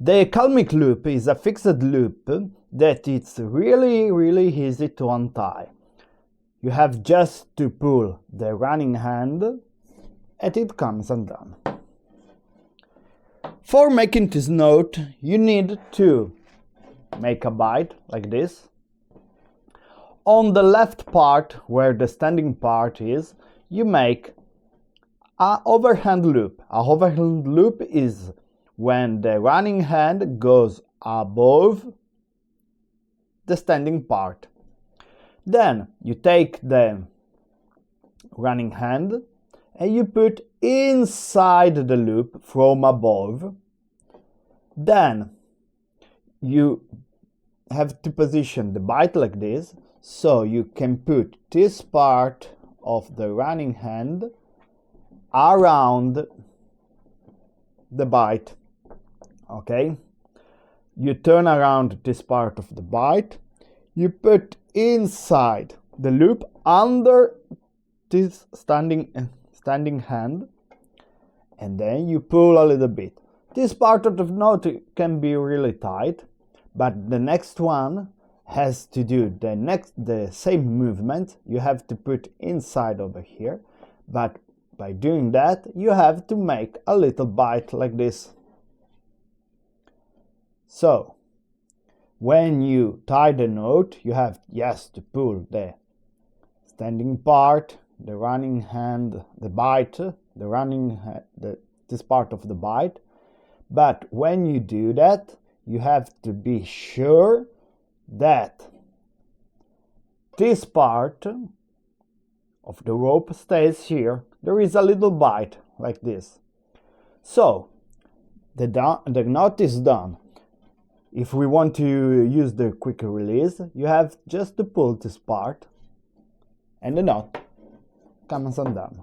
The Kalmyk loop is a fixed loop that it's really easy to untie. You have just to pull the running hand and it comes undone. For making this knot, you need to make a bight like this. On the left part, where the standing part is, you make an overhand loop. A overhand loop is when the running hand goes above the standing part. Then you take the running hand and you put inside the loop from above. Then you have to position the bight like this, so you can put this part of the running hand around the bight. Okay, you turn around this part of the bight, you put inside the loop under this standing hand, and then you pull a little bit. This part of the knot can be really tight, but the next one has to do the same movement. You have to put inside over here, but by doing that you have to make a little bight like this. So when you tie the knot, you have to pull the standing part, the running hand, the bight, this part of the bight. But when you do that, you have to be sure that this part of the rope stays here. There is a little bight like this. So the knot is done. If we want to use the quick release, you have just to pull this part and the knot comes undone.